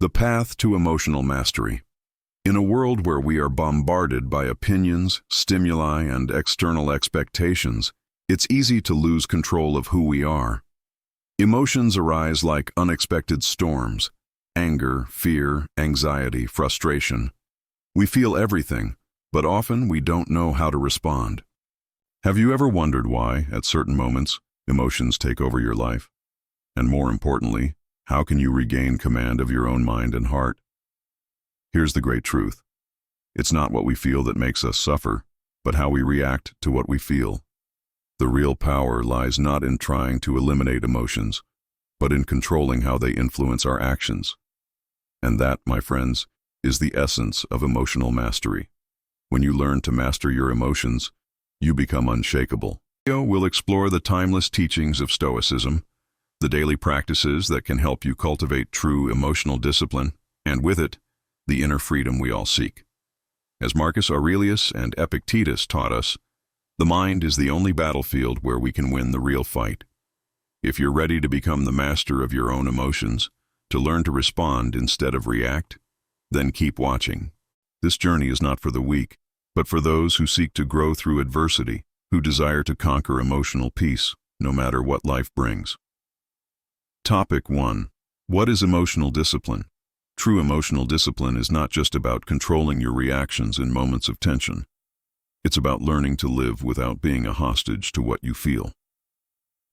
The path to emotional mastery. In a world where we are bombarded by opinions, stimuli, and external expectations, it's easy to lose control of who we are. Emotions arise like unexpected storms: anger, fear, anxiety, frustration. We feel everything, but often we don't know how to respond. Have you ever wondered why, at certain moments, emotions take over your life? And more importantly, how can you regain command of your own mind and heart? Here's the great truth. It's not what we feel that makes us suffer, but how we react to what we feel. The real power lies not in trying to eliminate emotions, but in controlling how they influence our actions. And that, my friends, is the essence of emotional mastery. When you learn to master your emotions, you become unshakable. We'll explore the timeless teachings of Stoicism, the daily practices that can help you cultivate true emotional discipline, and with it, the inner freedom we all seek. As Marcus Aurelius and Epictetus taught us, the mind is the only battlefield where we can win the real fight. If you're ready to become the master of your own emotions, to learn to respond instead of react, then keep watching. This journey is not for the weak, but for those who seek to grow through adversity, who desire to conquer emotional peace, no matter what life brings. Topic 1. What is emotional discipline? True emotional discipline is not just about controlling your reactions in moments of tension. It's about learning to live without being a hostage to what you feel.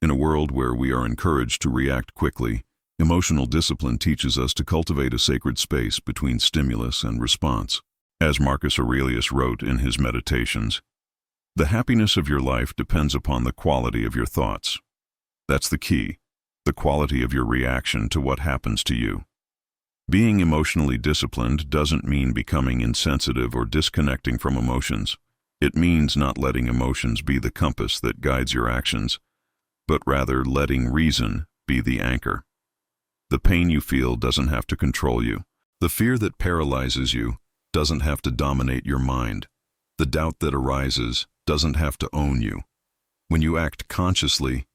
In a world where we are encouraged to react quickly, emotional discipline teaches us to cultivate a sacred space between stimulus and response. As Marcus Aurelius wrote in his Meditations, "The happiness of your life depends upon the quality of your thoughts." That's the key. The quality of your reaction to what happens to you. Being emotionally disciplined doesn't mean becoming insensitive or disconnecting from emotions. It means not letting emotions be the compass that guides your actions, but rather letting reason be the anchor. The pain you feel doesn't have to control you. The fear that paralyzes you doesn't have to dominate your mind. The doubt that arises doesn't have to own you. When you act consciously,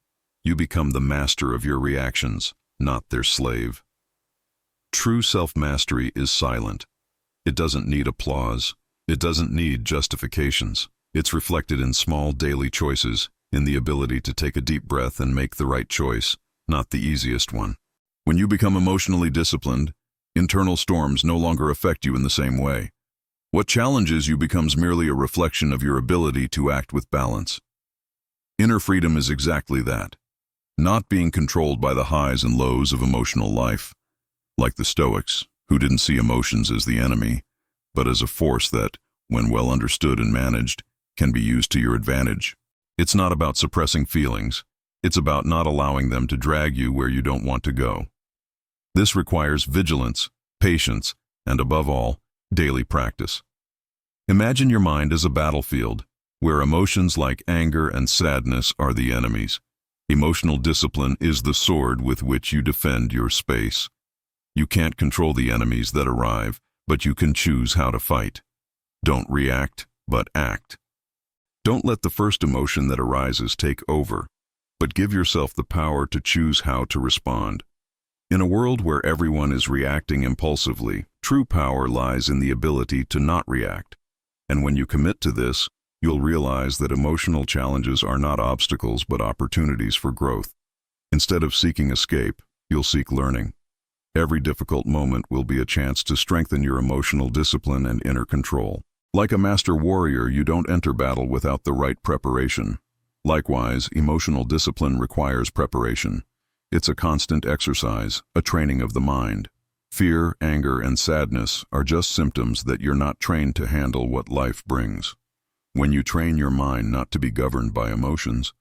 you become the master of your reactions, not their slave. True self-mastery is silent. It doesn't need applause. It doesn't need justifications. It's reflected in small daily choices, in the ability to take a deep breath and make the right choice, not the easiest one. When you become emotionally disciplined, internal storms no longer affect you in the same way. What challenges you becomes merely a reflection of your ability to act with balance. Inner freedom is exactly that. Not being controlled by the highs and lows of emotional life, like the Stoics, who didn't see emotions as the enemy, but as a force that, when well understood and managed, can be used to your advantage. It's not about suppressing feelings. It's about not allowing them to drag you where you don't want to go. This requires vigilance, patience, and above all, daily practice. Imagine your mind as a battlefield, where emotions like anger and sadness are the enemies. Emotional discipline is the sword with which you defend your space. You can't control the enemies that arrive, but you can choose how to fight. Don't react, but act. Don't let the first emotion that arises take over, but give yourself the power to choose how to respond. In a world where everyone is reacting impulsively, true power lies in the ability to not react. And when you commit to this, you'll realize that emotional challenges are not obstacles but opportunities for growth. Instead of seeking escape, you'll seek learning. Every difficult moment will be a chance to strengthen your emotional discipline and inner control. Like a master warrior, you don't enter battle without the right preparation. Likewise, emotional discipline requires preparation. It's a constant exercise, a training of the mind. Fear, anger, and sadness are just symptoms that you're not trained to handle what life brings. When you train your mind not to be governed by emotions,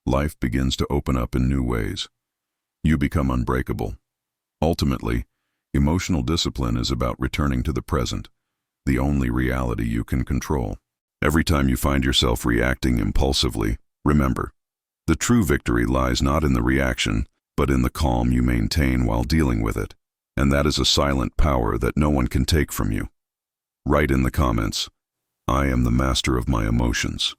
life begins to open up in new ways. You become unbreakable. Ultimately, emotional discipline is about returning to the present, the only reality you can control. Every time you find yourself reacting impulsively, remember, the true victory lies not in the reaction, but in the calm you maintain while dealing with it. And that is a silent power that no one can take from you. Write in the comments, "I am the master of my emotions."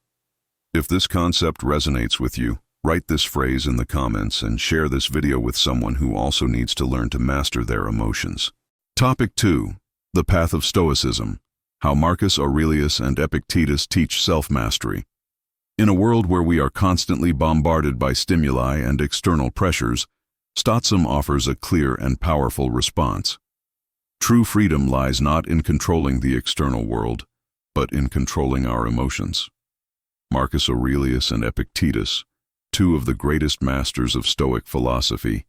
If this concept resonates with you, write this phrase in the comments and share this video with someone who also needs to learn to master their emotions. Topic 2. The Path of Stoicism. How Marcus Aurelius and Epictetus Teach Self-Mastery. In a world where we are constantly bombarded by stimuli and external pressures, Stoicism offers a clear and powerful response. True freedom lies not in controlling the external world, but in controlling our emotions. Marcus Aurelius and Epictetus, two of the greatest masters of Stoic philosophy,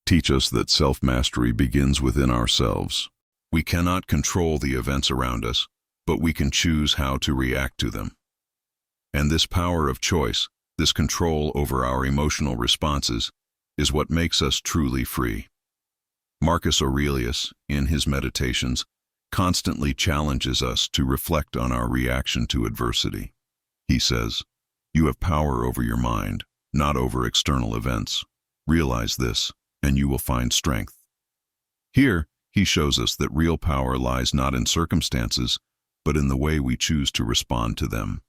teach us that self-mastery begins within ourselves. We cannot control the events around us, but we can choose how to react to them. And this power of choice, this control over our emotional responses, is what makes us truly free. Marcus Aurelius, in his Meditations, constantly challenges us to reflect on our reaction to adversity. He says, "You have power over your mind, not over external events. Realize this, and you will find strength." Here, he shows us that real power lies not in circumstances, but in the way we choose to respond to them.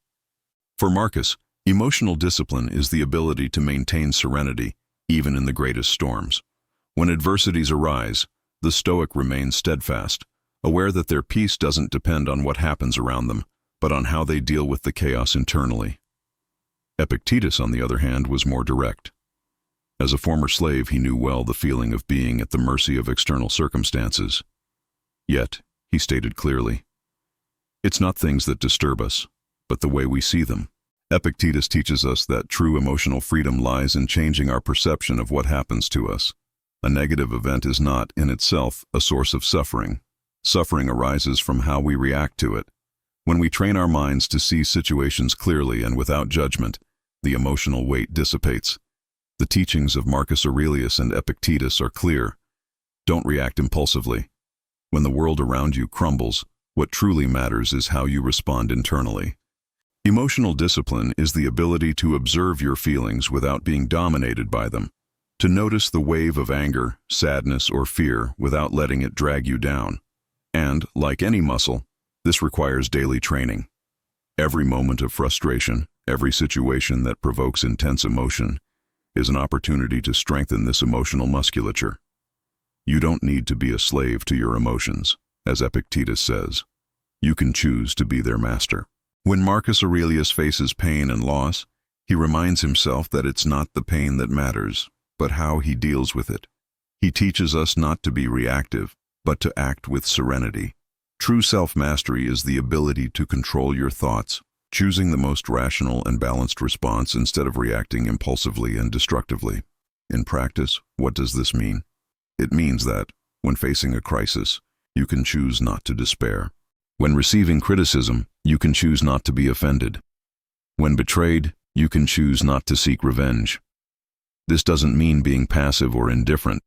For Marcus, emotional discipline is the ability to maintain serenity even in the greatest storms. When adversities arise, the Stoic remains steadfast, aware that their peace doesn't depend on what happens around them, but on how they deal with the chaos internally. Epictetus, on the other hand, was more direct. As a former slave, he knew well the feeling of being at the mercy of external circumstances. Yet, he stated clearly, it's not things that disturb us, but the way we see them. Epictetus teaches us that true emotional freedom lies in changing our perception of what happens to us. A negative event is not, in itself, a source of suffering. Suffering arises from how we react to it. When we train our minds to see situations clearly and without judgment, the emotional weight dissipates. The teachings of Marcus Aurelius and Epictetus are clear. Don't react impulsively. When the world around you crumbles, what truly matters is how you respond internally. Emotional discipline is the ability to observe your feelings without being dominated by them, to notice the wave of anger, sadness, or fear without letting it drag you down. And, like any muscle, this requires daily training. Every moment of frustration, every situation that provokes intense emotion, is an opportunity to strengthen this emotional musculature. You don't need to be a slave to your emotions, as Epictetus says. You can choose to be their master. When Marcus Aurelius faces pain and loss, he reminds himself that it's not the pain that matters, but how he deals with it. He teaches us not to be reactive, but to act with serenity. True self-mastery is the ability to control your thoughts, choosing the most rational and balanced response instead of reacting impulsively and destructively. In practice, what does this mean? It means that, when facing a crisis, you can choose not to despair. When receiving criticism, you can choose not to be offended. When betrayed, you can choose not to seek revenge. This doesn't mean being passive or indifferent,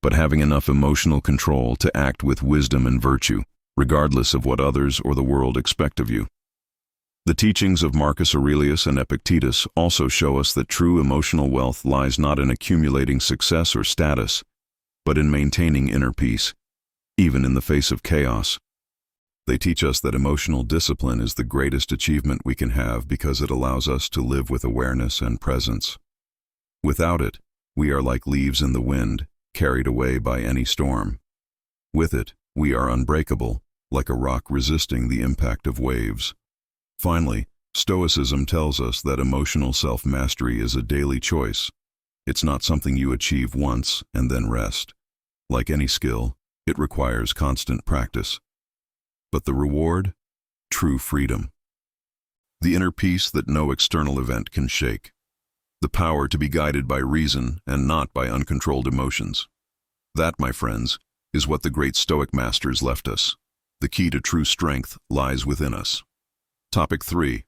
but having enough emotional control to act with wisdom and virtue, regardless of what others or the world expect of you. The teachings of Marcus Aurelius and Epictetus also show us that true emotional wealth lies not in accumulating success or status, but in maintaining inner peace, even in the face of chaos. They teach us that emotional discipline is the greatest achievement we can have because it allows us to live with awareness and presence. Without it, we are like leaves in the wind, carried away by any storm. With it, we are unbreakable, like a rock resisting the impact of waves. Finally, Stoicism tells us that emotional self-mastery is a daily choice. It's not something you achieve once and then rest. Like any skill, it requires constant practice. But the reward? True freedom. The inner peace that no external event can shake. The power to be guided by reason and not by uncontrolled emotions. That, my friends, is what the great Stoic masters left us. The key to true strength lies within us. Topic 3.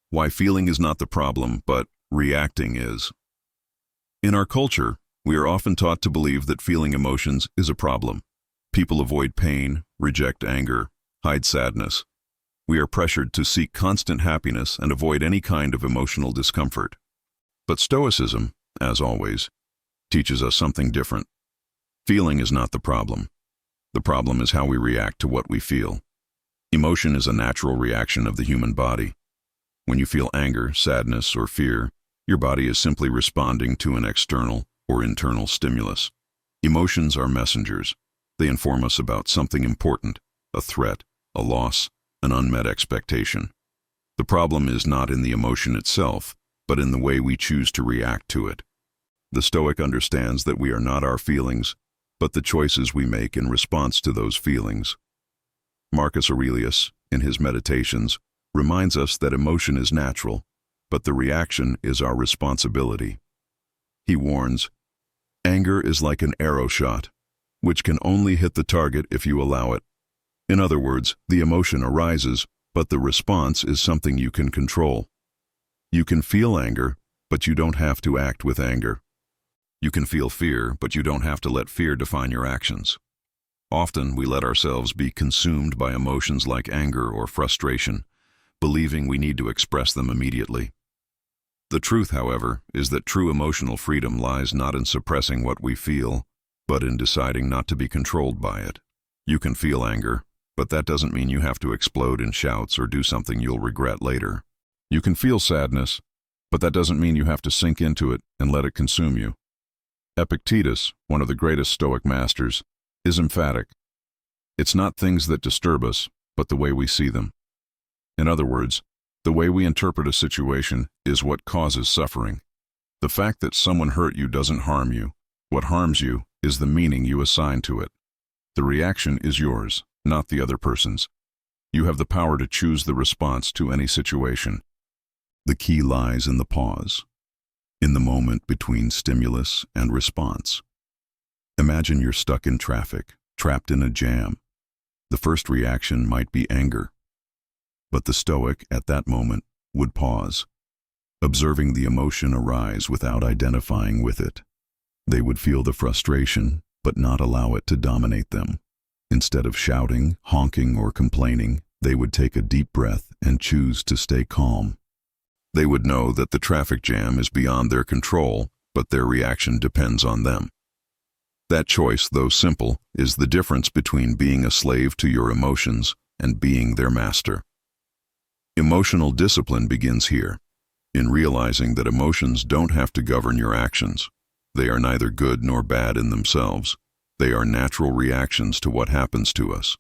Why feeling is not the problem, but reacting is. In our culture, we are often taught to believe that feeling emotions is a problem. People avoid pain, reject anger, hide sadness. We are pressured to seek constant happiness and avoid any kind of emotional discomfort. But Stoicism, as always, teaches us something different. Feeling is not the problem. The problem is how we react to what we feel. Emotion is a natural reaction of the human body. When you feel anger, sadness, or fear, your body is simply responding to an external or internal stimulus. Emotions are messengers. They inform us about something important, a threat, a loss, an unmet expectation. The problem is not in the emotion itself, but in the way we choose to react to it. The Stoic understands that we are not our feelings, but the choices we make in response to those feelings. Marcus Aurelius, in his Meditations, reminds us that emotion is natural, but the reaction is our responsibility. He warns, "Anger is like an arrow shot, which can only hit the target if you allow it." In other words, the emotion arises, but the response is something you can control. You can feel anger, but you don't have to act with anger. You can feel fear, but you don't have to let fear define your actions. Often, we let ourselves be consumed by emotions like anger or frustration, believing we need to express them immediately. The truth, however, is that true emotional freedom lies not in suppressing what we feel, but in deciding not to be controlled by it. You can feel anger, but that doesn't mean you have to explode in shouts or do something you'll regret later. You can feel sadness, but that doesn't mean you have to sink into it and let it consume you. Epictetus, one of the greatest Stoic masters, is emphatic. It's not things that disturb us, but the way we see them. In other words, the way we interpret a situation is what causes suffering. The fact that someone hurt you doesn't harm you. What harms you is the meaning you assign to it. The reaction is yours, not the other person's. You have the power to choose the response to any situation. The key lies in the pause, in the moment between stimulus and response. Imagine you're stuck in traffic, trapped in a jam. The first reaction might be anger. But the Stoic, at that moment, would pause, observing the emotion arise without identifying with it. They would feel the frustration, but not allow it to dominate them. Instead of shouting, honking, or complaining, they would take a deep breath and choose to stay calm. They would know that the traffic jam is beyond their control, but their reaction depends on them. That choice, though simple, is the difference between being a slave to your emotions and being their master. Emotional discipline begins here, in realizing that emotions don't have to govern your actions. They are neither good nor bad in themselves. They are natural reactions to what happens to us.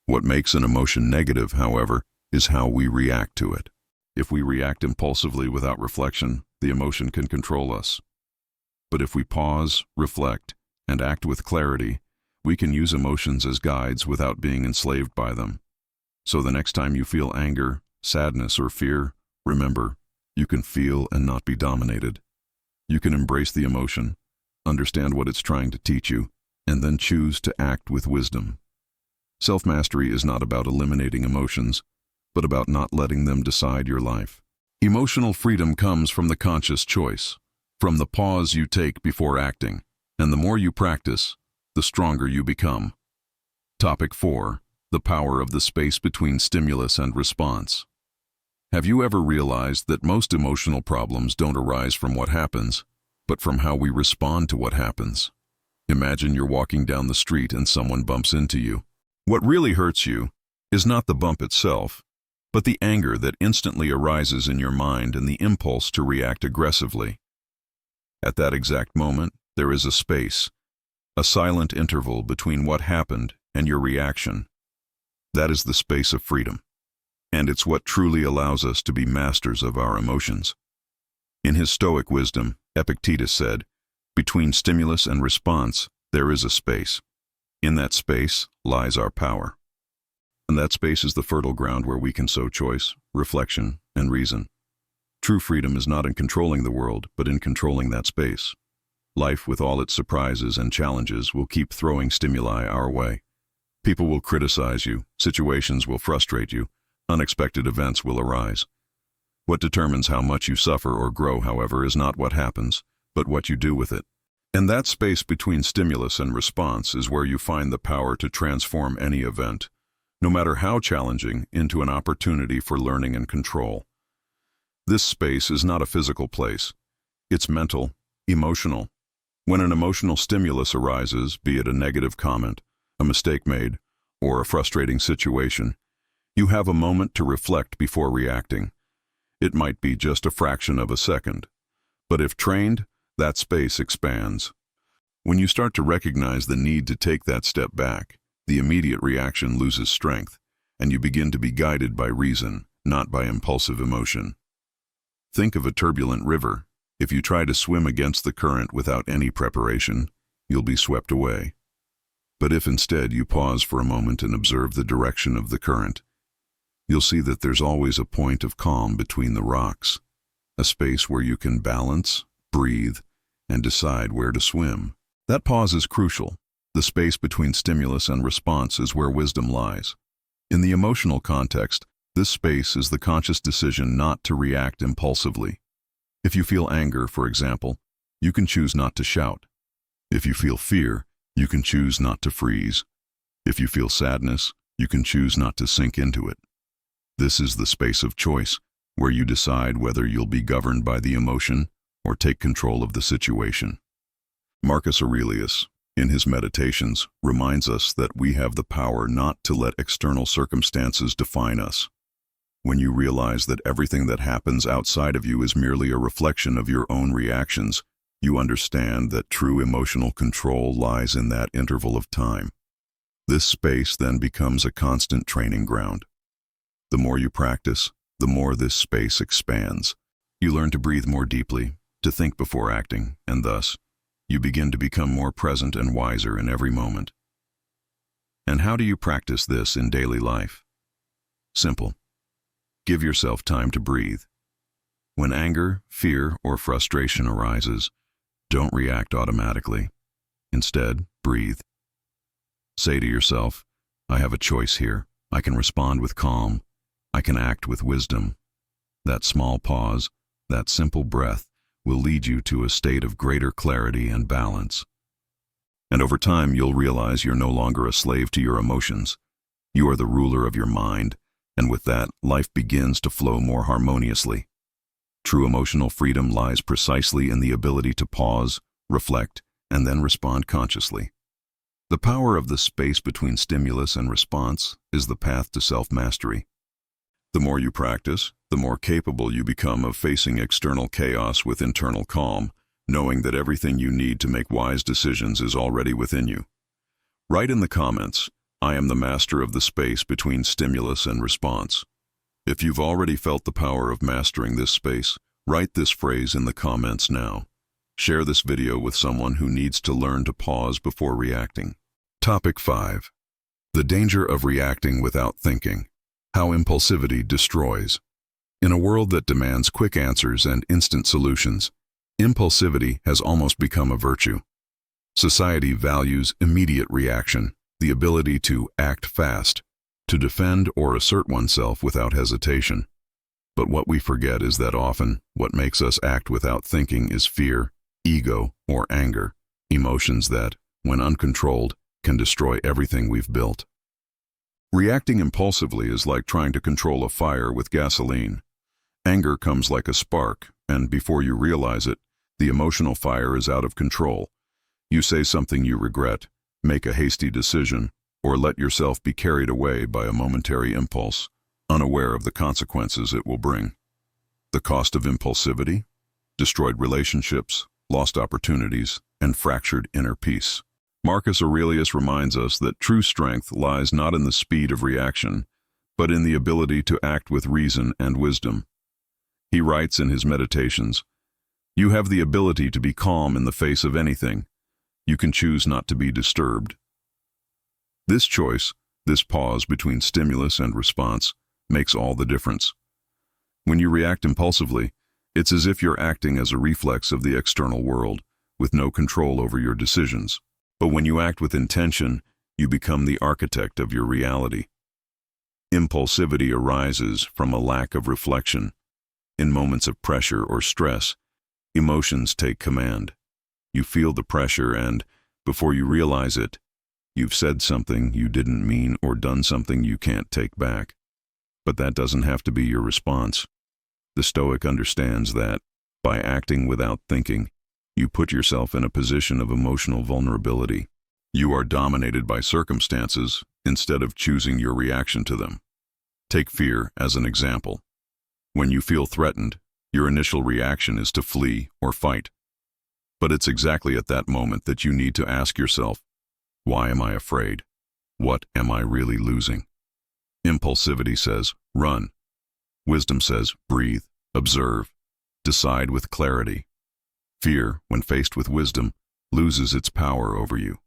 What makes an emotion negative, however, is how we react to it. If we react impulsively without reflection, the emotion can control us. But if we pause, reflect, and act with clarity, we can use emotions as guides without being enslaved by them. So the next time you feel anger, sadness, or fear, remember, you can feel and not be dominated. You can embrace the emotion, understand what it's trying to teach you, and then choose to act with wisdom. Self-mastery is not about eliminating emotions, but about not letting them decide your life. Emotional freedom comes from the conscious choice, from the pause you take before acting, and the more you practice, the stronger you become. Topic 4. The power of the space between stimulus and response. Have you ever realized that most emotional problems don't arise from what happens, but from how we respond to what happens? Imagine you're walking down the street and someone bumps into you. What really hurts you is not the bump itself, but the anger that instantly arises in your mind and the impulse to react aggressively. At that exact moment, there is a space, a silent interval between what happened and your reaction. That is the space of freedom, and it's what truly allows us to be masters of our emotions. In his Stoic wisdom, Epictetus said, "Between stimulus and response, there is a space. In that space lies our power." And that space is the fertile ground where we can sow choice, reflection, and reason. True freedom is not in controlling the world, but in controlling that space. Life, with all its surprises and challenges, will keep throwing stimuli our way. People will criticize you, situations will frustrate you, unexpected events will arise. What determines how much you suffer or grow, however, is not what happens, but what you do with it. And that space between stimulus and response is where you find the power to transform any event, no matter how challenging, into an opportunity for learning and control. This space is not a physical place. It's mental, emotional. When an emotional stimulus arises, be it a negative comment, a mistake made, or a frustrating situation, you have a moment to reflect before reacting. It might be just a fraction of a second, but if trained, that space expands. When you start to recognize the need to take that step back, the immediate reaction loses strength, and you begin to be guided by reason, not by impulsive emotion. Think of a turbulent river. If you try to swim against the current without any preparation, you'll be swept away. But if instead you pause for a moment and observe the direction of the current, you'll see that there's always a point of calm between the rocks, a space where you can balance, breathe, and decide where to swim. That pause is crucial. The space between stimulus and response is where wisdom lies. In the emotional context, this space is the conscious decision not to react impulsively. If you feel anger, for example, you can choose not to shout. If you feel fear, you can choose not to freeze. If you feel sadness, you can choose not to sink into it. This is the space of choice, where you decide whether you'll be governed by the emotion or take control of the situation. Marcus Aurelius, in his Meditations, reminds us that we have the power not to let external circumstances define us. When you realize that everything that happens outside of you is merely a reflection of your own reactions, you understand that true emotional control lies in that interval of time. This space then becomes a constant training ground. The more you practice, the more this space expands. You learn to breathe more deeply, to think before acting, and thus, you begin to become more present and wiser in every moment. And how do you practice this in daily life? Simple. Give yourself time to breathe. When anger, fear, or frustration arises, don't react automatically. Instead, breathe. Say to yourself, I have a choice here. I can respond with calm. I can act with wisdom. That small pause, that simple breath, will lead you to a state of greater clarity and balance. And over time, you'll realize you're no longer a slave to your emotions. You are the ruler of your mind, and with that, life begins to flow more harmoniously. True emotional freedom lies precisely in the ability to pause, reflect, and then respond consciously. The power of the space between stimulus and response is the path to self-mastery. The more you practice, the more capable you become of facing external chaos with internal calm, knowing that everything you need to make wise decisions is already within you. Write in the comments, I am the master of the space between stimulus and response. If you've already felt the power of mastering this space, write this phrase in the comments now. Share this video with someone who needs to learn to pause before reacting. Topic 5. The danger of reacting without thinking. How impulsivity destroys. In a world that demands quick answers and instant solutions, impulsivity has almost become a virtue. Society values immediate reaction, the ability to act fast, to defend or assert oneself without hesitation. But what we forget is that often what makes us act without thinking is fear, ego, or anger, emotions that, when uncontrolled, can destroy everything we've built. Reacting impulsively is like trying to control a fire with gasoline. Anger comes like a spark, and before you realize it, the emotional fire is out of control. You say something you regret, make a hasty decision, or let yourself be carried away by a momentary impulse, unaware of the consequences it will bring. The cost of impulsivity? Destroyed relationships, lost opportunities, and fractured inner peace. Marcus Aurelius reminds us that true strength lies not in the speed of reaction, but in the ability to act with reason and wisdom. He writes in his Meditations, "You have the ability to be calm in the face of anything. You can choose not to be disturbed." This choice, this pause between stimulus and response, makes all the difference. When you react impulsively, it's as if you're acting as a reflex of the external world, with no control over your decisions. But when you act with intention, you become the architect of your reality. Impulsivity arises from a lack of reflection. In moments of pressure or stress, emotions take command. You feel the pressure and, before you realize it, you've said something you didn't mean or done something you can't take back. But that doesn't have to be your response. The Stoic understands that, by acting without thinking, you put yourself in a position of emotional vulnerability. You are dominated by circumstances instead of choosing your reaction to them. Take fear as an example. When you feel threatened, your initial reaction is to flee or fight. But it's exactly at that moment that you need to ask yourself, why am I afraid? What am I really losing? Impulsivity says, run. Wisdom says, breathe, observe, decide with clarity. Fear, when faced with wisdom, loses its power over you.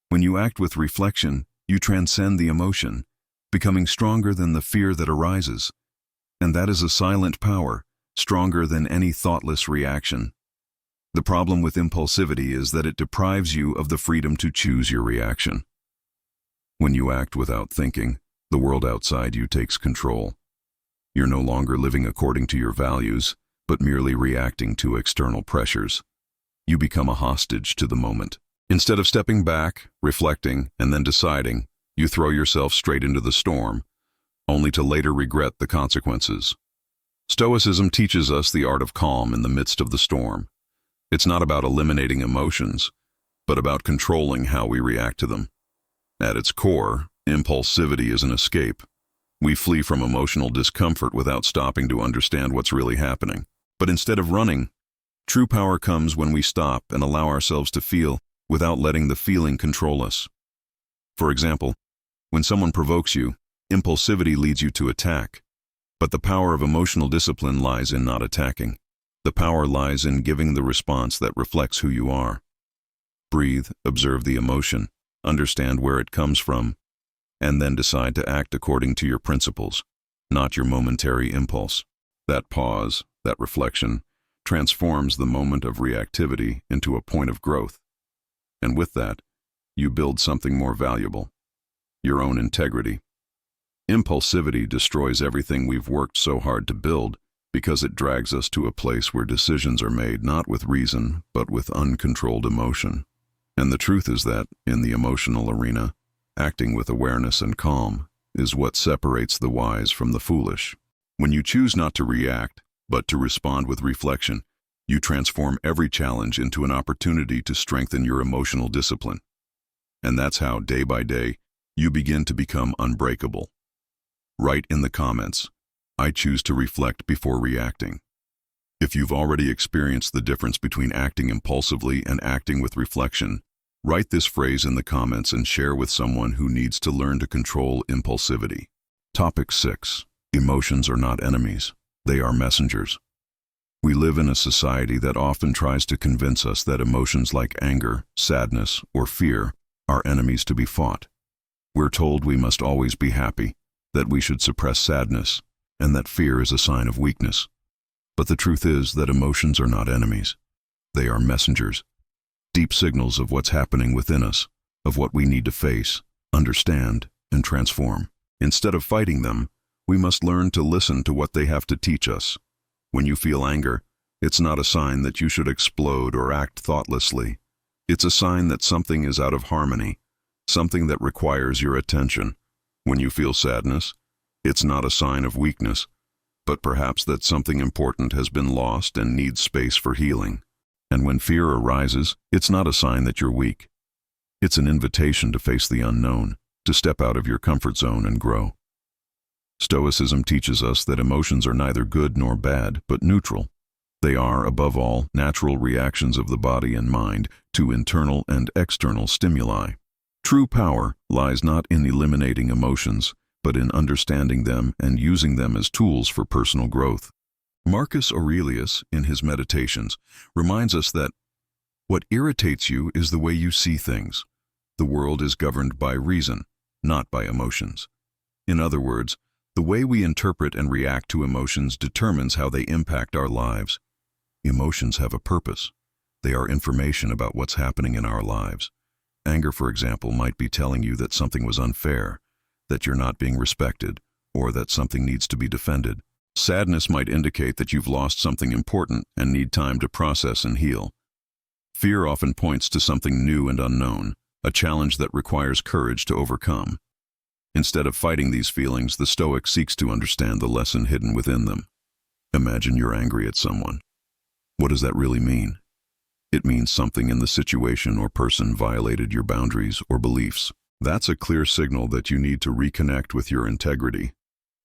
When you act with reflection, you transcend the emotion, becoming stronger than the fear that arises. And that is a silent power, stronger than any thoughtless reaction. The problem with impulsivity is that it deprives you of the freedom to choose your reaction. When you act without thinking, the world outside you takes control. You're no longer living according to your values, but merely reacting to external pressures. You become a hostage to the moment. Instead of stepping back, reflecting, and then deciding, you throw yourself straight into the storm, only to later regret the consequences. Stoicism teaches us the art of calm in the midst of the storm. It's not about eliminating emotions, but about controlling how we react to them. At its core, impulsivity is an escape. We flee from emotional discomfort without stopping to understand what's really happening. But instead of running, true power comes when we stop and allow ourselves to feel without letting the feeling control us. For example, when someone provokes you, impulsivity leads you to attack. But the power of emotional discipline lies in not attacking. The power lies in giving the response that reflects who you are. Breathe, observe the emotion, understand where it comes from, and then decide to act according to your principles, not your momentary impulse. That pause, that reflection, transforms the moment of reactivity into a point of growth. And with that, you build something more valuable, your own integrity. Impulsivity destroys everything we've worked so hard to build because it drags us to a place where decisions are made not with reason, but with uncontrolled emotion. And the truth is that, in the emotional arena, acting with awareness and calm is what separates the wise from the foolish. When you choose not to react, but to respond with reflection, you transform every challenge into an opportunity to strengthen your emotional discipline. And that's how, day by day, you begin to become unbreakable. Write in the comments, I choose to reflect before reacting. If you've already experienced the difference between acting impulsively and acting with reflection, write this phrase in the comments and share with someone who needs to learn to control impulsivity. Topic 6. Emotions are not enemies. They are messengers. We live in a society that often tries to convince us that emotions like anger, sadness, or fear are enemies to be fought. We're told we must always be happy, that we should suppress sadness, and that fear is a sign of weakness. But the truth is that emotions are not enemies. They are messengers, deep signals of what's happening within us, of what we need to face, understand, and transform. Instead of fighting them, we must learn to listen to what they have to teach us. When you feel anger, it's not a sign that you should explode or act thoughtlessly. It's a sign that something is out of harmony, something that requires your attention. When you feel sadness, it's not a sign of weakness, but perhaps that something important has been lost and needs space for healing. And when fear arises, it's not a sign that you're weak. It's an invitation to face the unknown, to step out of your comfort zone and grow. Stoicism teaches us that emotions are neither good nor bad, but neutral. They are, above all, natural reactions of the body and mind to internal and external stimuli. True power lies not in eliminating emotions, but in understanding them and using them as tools for personal growth. Marcus Aurelius, in his Meditations, reminds us that what irritates you is the way you see things. The world is governed by reason, not by emotions. In other words, the way we interpret and react to emotions determines how they impact our lives. Emotions have a purpose. They are information about what's happening in our lives. Anger, for example, might be telling you that something was unfair, that you're not being respected, or that something needs to be defended. Sadness might indicate that you've lost something important and need time to process and heal. Fear often points to something new and unknown, a challenge that requires courage to overcome. Instead of fighting these feelings, the Stoic seeks to understand the lesson hidden within them. Imagine you're angry at someone. What does that really mean? It means something in the situation or person violated your boundaries or beliefs. That's a clear signal that you need to reconnect with your integrity.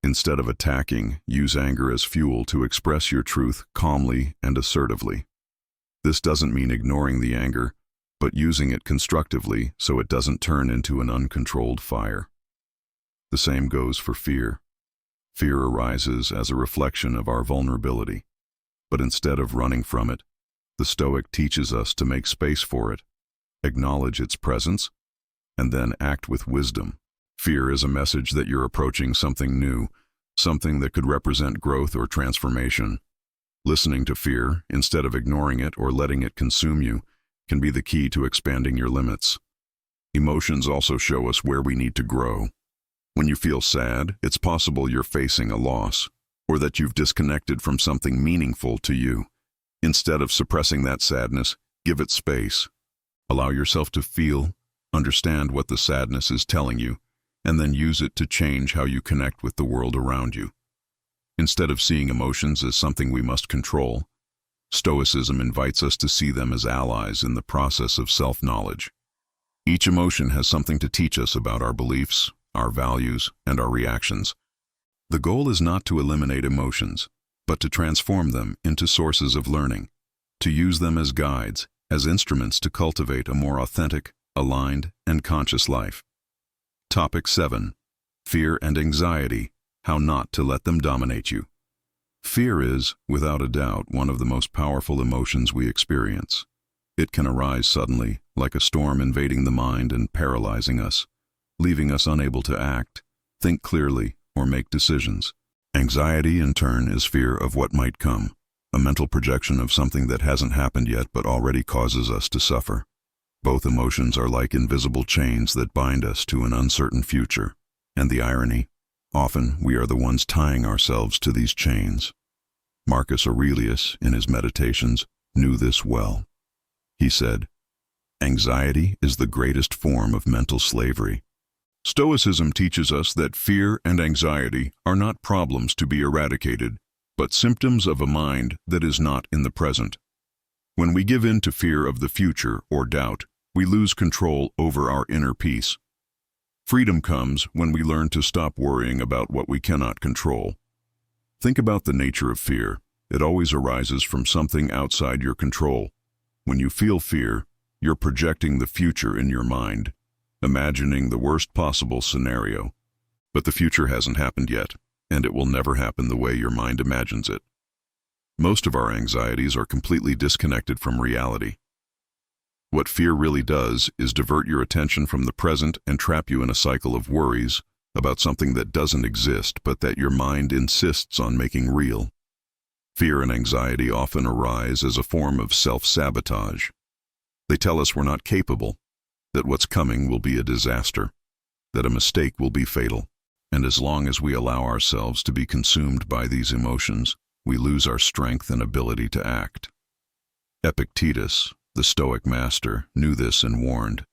Instead of attacking, use anger as fuel to express your truth calmly and assertively. This doesn't mean ignoring the anger, but using it constructively so it doesn't turn into an uncontrolled fire. The same goes for fear. Fear arises as a reflection of our vulnerability, but instead of running from it, the Stoic teaches us to make space for it, acknowledge its presence, and then act with wisdom. Fear is a message that you're approaching something new, something that could represent growth or transformation. Listening to fear, instead of ignoring it or letting it consume you, can be the key to expanding your limits. Emotions also show us where we need to grow. When you feel sad, it's possible you're facing a loss, or that you've disconnected from something meaningful to you. Instead of suppressing that sadness, give it space. Allow yourself to feel, understand what the sadness is telling you, and then use it to change how you connect with the world around you. Instead of seeing emotions as something we must control, Stoicism invites us to see them as allies in the process of self-knowledge. Each emotion has something to teach us about our beliefs, our values, and our reactions. The goal is not to eliminate emotions, but to transform them into sources of learning, to use them as guides, as instruments to cultivate a more authentic, aligned, and conscious life. Topic 7. Fear and anxiety, how not to let them dominate you. Fear is, without a doubt, one of the most powerful emotions we experience. It can arise suddenly, like a storm invading the mind and paralyzing us, leaving us unable to act, think clearly, or make decisions. Anxiety, in turn, is fear of what might come, a mental projection of something that hasn't happened yet but already causes us to suffer. Both emotions are like invisible chains that bind us to an uncertain future, and the irony, often we are the ones tying ourselves to these chains. Marcus Aurelius, in his Meditations, knew this well. He said, "Anxiety is the greatest form of mental slavery." Stoicism teaches us that fear and anxiety are not problems to be eradicated, but symptoms of a mind that is not in the present. When we give in to fear of the future or doubt, we lose control over our inner peace. Freedom comes when we learn to stop worrying about what we cannot control. Think about the nature of fear. It always arises from something outside your control. When you feel fear, you're projecting the future in your mind, imagining the worst possible scenario. But the future hasn't happened yet, and it will never happen the way your mind imagines it. Most of our anxieties are completely disconnected from reality. What fear really does is divert your attention from the present and trap you in a cycle of worries about something that doesn't exist but that your mind insists on making real. Fear and anxiety often arise as a form of self-sabotage. They tell us we're not capable, that what's coming will be a disaster, that a mistake will be fatal. And as long as we allow ourselves to be consumed by these emotions, we lose our strength and ability to act. Epictetus, the Stoic master, knew this and warned,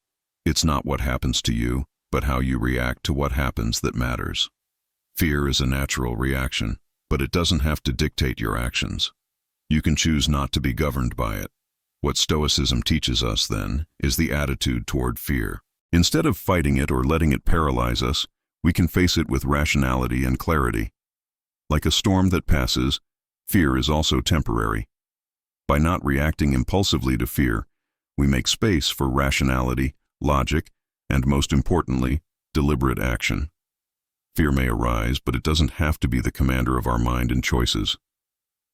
"It's not what happens to you, but how you react to what happens that matters." Fear is a natural reaction, but it doesn't have to dictate your actions. You can choose not to be governed by it. What Stoicism teaches us, then, is the attitude toward fear. Instead of fighting it or letting it paralyze us, we can face it with rationality and clarity. Like a storm that passes, fear is also temporary. By not reacting impulsively to fear, we make space for rationality, logic, and most importantly, deliberate action. Fear may arise, but it doesn't have to be the commander of our mind and choices.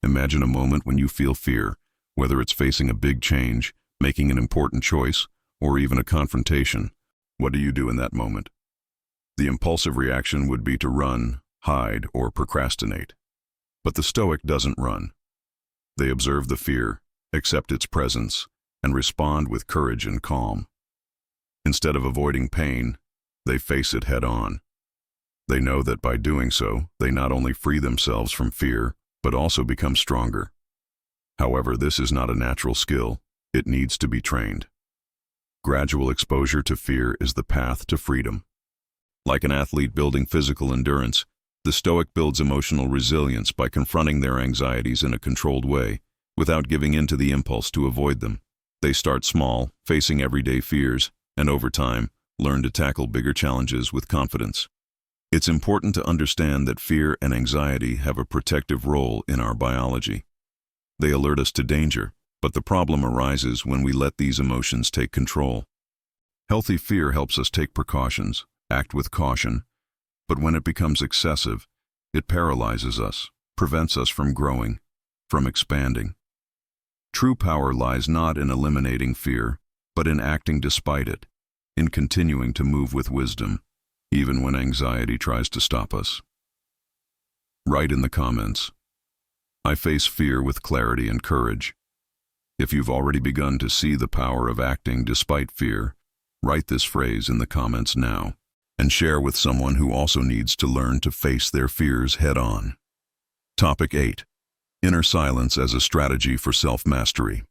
Imagine a moment when you feel fear, whether it's facing a big change, making an important choice, or even a confrontation. What do you do in that moment? The impulsive reaction would be to run, hide, or procrastinate. But the Stoic doesn't run. They observe the fear, accept its presence, and respond with courage and calm. Instead of avoiding pain, they face it head-on. They know that by doing so, they not only free themselves from fear, but also become stronger. However, this is not a natural skill. It needs to be trained. Gradual exposure to fear is the path to freedom. Like an athlete building physical endurance, the Stoic builds emotional resilience by confronting their anxieties in a controlled way, without giving in to the impulse to avoid them. They start small, facing everyday fears, and over time, learn to tackle bigger challenges with confidence. It's important to understand that fear and anxiety have a protective role in our biology. They alert us to danger, But the problem arises when we let these emotions take control. Healthy fear helps us take precautions, act with caution, but when it becomes excessive, it paralyzes us, prevents us from growing, from expanding. True power lies not in eliminating fear, but in acting despite it, in continuing to move with wisdom, even when anxiety tries to stop us. Write in the comments, "I face fear with clarity and courage." If you've already begun to see the power of acting despite fear, write this phrase in the comments now, and share with someone who also needs to learn to face their fears head-on. Topic 8. Inner silence as a strategy for self-mastery.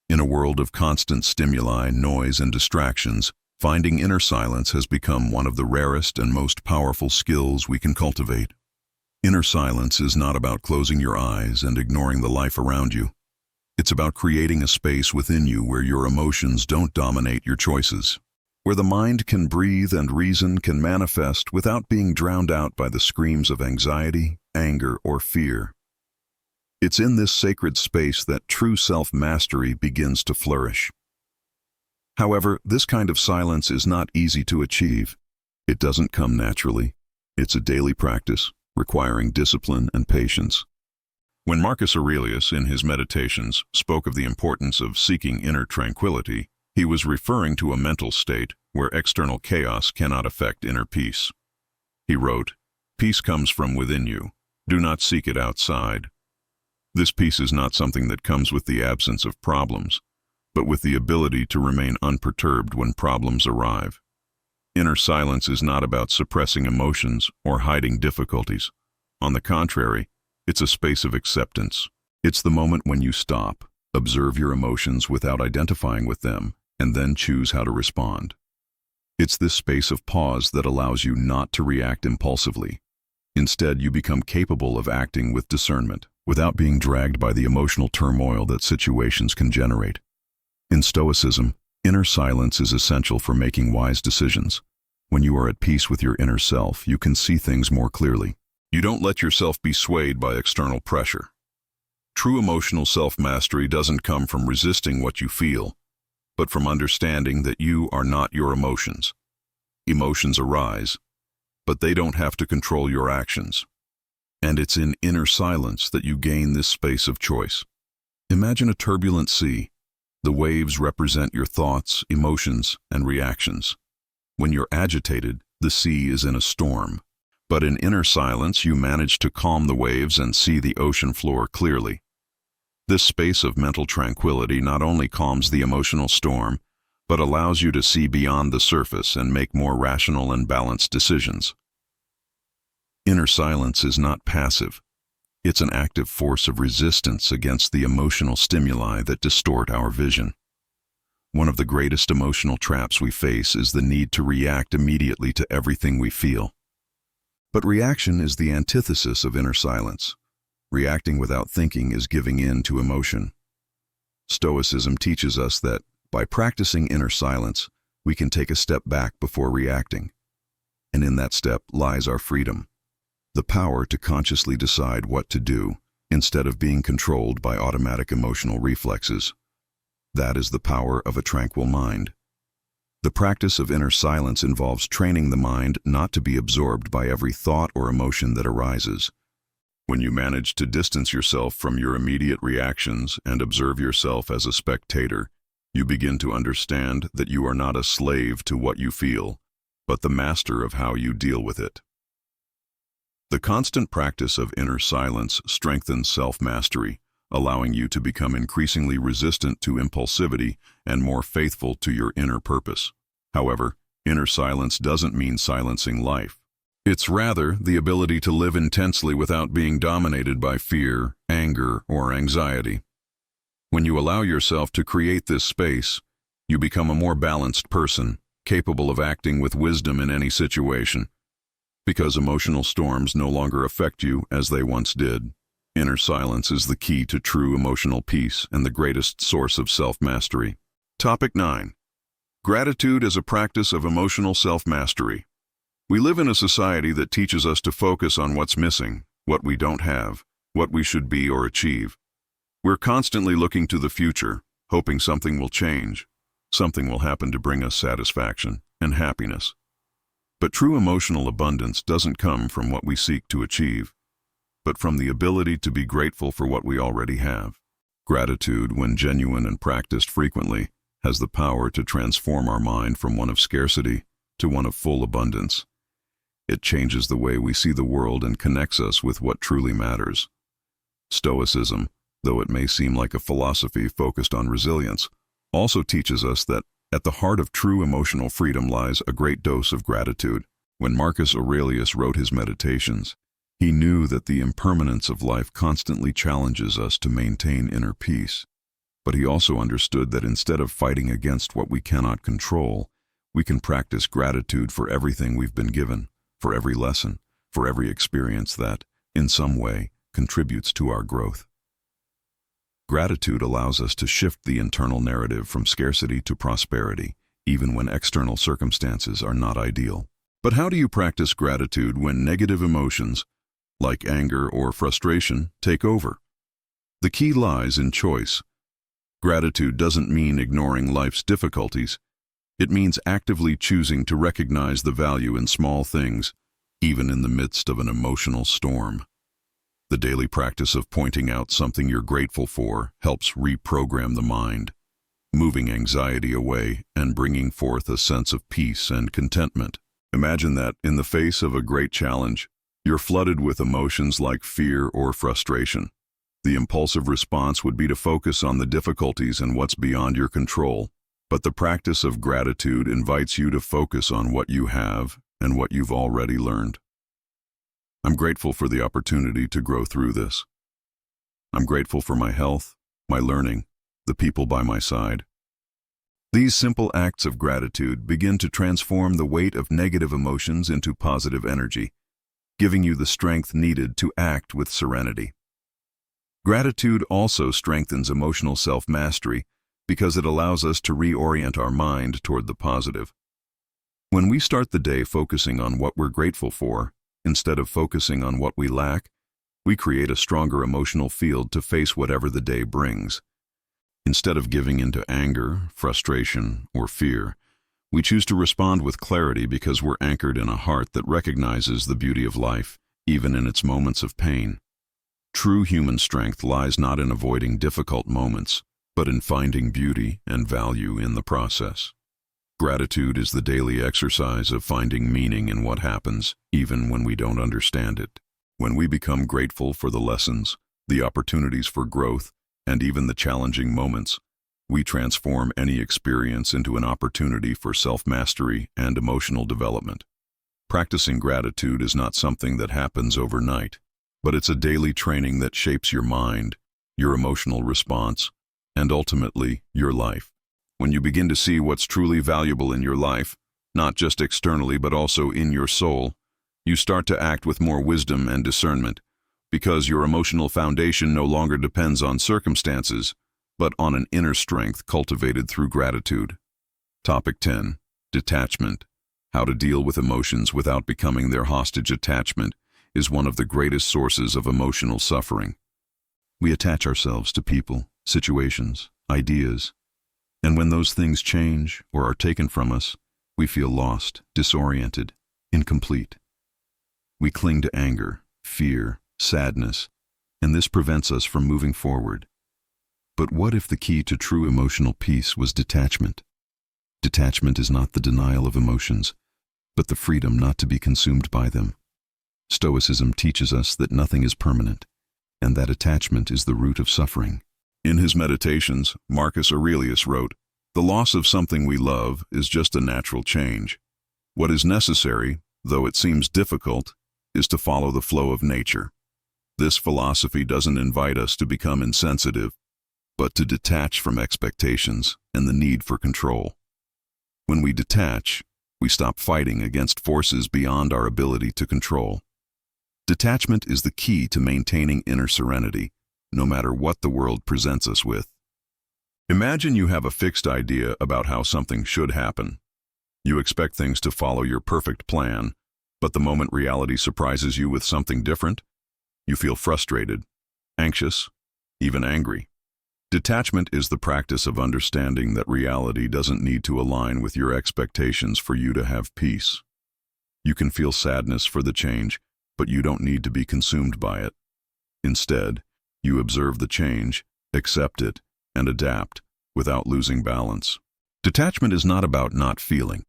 In a world of constant stimuli, noise, and distractions, finding inner silence has become one of the rarest and most powerful skills we can cultivate. Inner silence is not about closing your eyes and ignoring the life around you. It's about creating a space within you where your emotions don't dominate your choices, where the mind can breathe and reason can manifest without being drowned out by the screams of anxiety, anger, or fear. It's in this sacred space that true self-mastery begins to flourish. However, this kind of silence is not easy to achieve. It doesn't come naturally. It's a daily practice, requiring discipline and patience. When Marcus Aurelius, in his Meditations, spoke of the importance of seeking inner tranquility, he was referring to a mental state where external chaos cannot affect inner peace. He wrote, "Peace comes from within you. Do not seek it outside." This peace is not something that comes with the absence of problems, but with the ability to remain unperturbed when problems arrive. Inner silence is not about suppressing emotions or hiding difficulties. On the contrary, it's a space of acceptance. It's the moment when you stop, observe your emotions without identifying with them, and then choose how to respond. It's this space of pause that allows you not to react impulsively. Instead, you become capable of acting with discernment, without being dragged by the emotional turmoil that situations can generate. In Stoicism, inner silence is essential for making wise decisions. When you are at peace with your inner self, you can see things more clearly. You don't let yourself be swayed by external pressure. True emotional self-mastery doesn't come from resisting what you feel, but from understanding that you are not your emotions. Emotions arise, but they don't have to control your actions. And it's in inner silence that you gain this space of choice. Imagine a turbulent sea. The waves represent your thoughts, emotions, and reactions. When you're agitated, the sea is in a storm. But in inner silence, you manage to calm the waves and see the ocean floor clearly. This space of mental tranquility not only calms the emotional storm, but allows you to see beyond the surface and make more rational and balanced decisions. Inner silence is not passive. It's an active force of resistance against the emotional stimuli that distort our vision. One of the greatest emotional traps we face is the need to react immediately to everything we feel. But reaction is the antithesis of inner silence. Reacting without thinking is giving in to emotion. Stoicism teaches us that, by practicing inner silence, we can take a step back before reacting. And in that step lies our freedom. The power to consciously decide what to do, instead of being controlled by automatic emotional reflexes. That is the power of a tranquil mind. The practice of inner silence involves training the mind not to be absorbed by every thought or emotion that arises. When you manage to distance yourself from your immediate reactions and observe yourself as a spectator, you begin to understand that you are not a slave to what you feel, but the master of how you deal with it. The constant practice of inner silence strengthens self-mastery, allowing you to become increasingly resistant to impulsivity and more faithful to your inner purpose. However, inner silence doesn't mean silencing life. It's rather the ability to live intensely without being dominated by fear, anger, or anxiety. When you allow yourself to create this space, you become a more balanced person, capable of acting with wisdom in any situation. Because emotional storms no longer affect you as they once did. Inner silence is the key to true emotional peace and the greatest source of self-mastery. Topic 9. Gratitude as a practice of emotional self-mastery. We live in a society that teaches us to focus on what's missing, what we don't have, what we should be or achieve. We're constantly looking to the future, hoping something will change, something will happen to bring us satisfaction and happiness. But true emotional abundance doesn't come from what we seek to achieve, but from the ability to be grateful for what we already have. Gratitude, when genuine and practiced frequently, has the power to transform our mind from one of scarcity to one of full abundance. It changes the way we see the world and connects us with what truly matters. Stoicism, though it may seem like a philosophy focused on resilience, also teaches us that at the heart of true emotional freedom lies a great dose of gratitude. When Marcus Aurelius wrote his Meditations, he knew that the impermanence of life constantly challenges us to maintain inner peace. But he also understood that instead of fighting against what we cannot control, we can practice gratitude for everything we've been given, for every lesson, for every experience that, in some way, contributes to our growth. Gratitude allows us to shift the internal narrative from scarcity to prosperity, even when external circumstances are not ideal. But how do you practice gratitude when negative emotions, like anger or frustration, take over? The key lies in choice. Gratitude doesn't mean ignoring life's difficulties. It means actively choosing to recognize the value in small things, even in the midst of an emotional storm. The daily practice of pointing out something you're grateful for helps reprogram the mind, moving anxiety away and bringing forth a sense of peace and contentment. Imagine that, in the face of a great challenge, you're flooded with emotions like fear or frustration. The impulsive response would be to focus on the difficulties and what's beyond your control. But the practice of gratitude invites you to focus on what you have and what you've already learned. I'm grateful for the opportunity to grow through this. I'm grateful for my health, my learning, the people by my side. These simple acts of gratitude begin to transform the weight of negative emotions into positive energy, giving you the strength needed to act with serenity. Gratitude also strengthens emotional self-mastery because it allows us to reorient our mind toward the positive. When we start the day focusing on what we're grateful for, instead of focusing on what we lack, we create a stronger emotional field to face whatever the day brings. Instead of giving into anger, frustration, or fear, we choose to respond with clarity because we're anchored in a heart that recognizes the beauty of life, even in its moments of pain. True human strength lies not in avoiding difficult moments, but in finding beauty and value in the process. Gratitude is the daily exercise of finding meaning in what happens, even when we don't understand it. When we become grateful for the lessons, the opportunities for growth, and even the challenging moments, we transform any experience into an opportunity for self-mastery and emotional development. Practicing gratitude is not something that happens overnight, but it's a daily training that shapes your mind, your emotional response, and ultimately, your life. When you begin to see what's truly valuable in your life, not just externally but also in your soul, you start to act with more wisdom and discernment, because your emotional foundation no longer depends on circumstances, but on an inner strength cultivated through gratitude. Topic 10. Detachment. How to deal with emotions without becoming their hostage. Attachment is one of the greatest sources of emotional suffering. We attach ourselves to people, situations, ideas, and when those things change or are taken from us, we feel lost, disoriented, incomplete. We cling to anger, fear, sadness, and this prevents us from moving forward. But what if the key to true emotional peace was detachment? Detachment is not the denial of emotions, but the freedom not to be consumed by them. Stoicism teaches us that nothing is permanent, and that attachment is the root of suffering. In his Meditations, Marcus Aurelius wrote, "The loss of something we love is just a natural change. What is necessary, though it seems difficult, is to follow the flow of nature." This philosophy doesn't invite us to become insensitive, but to detach from expectations and the need for control. When we detach, we stop fighting against forces beyond our ability to control. Detachment is the key to maintaining inner serenity, no matter what the world presents us with. Imagine you have a fixed idea about how something should happen. You expect things to follow your perfect plan, but the moment reality surprises you with something different, you feel frustrated, anxious, even angry. Detachment is the practice of understanding that reality doesn't need to align with your expectations for you to have peace. You can feel sadness for the change, but you don't need to be consumed by it. Instead, you observe the change, accept it, and adapt without losing balance. Detachment is not about not feeling.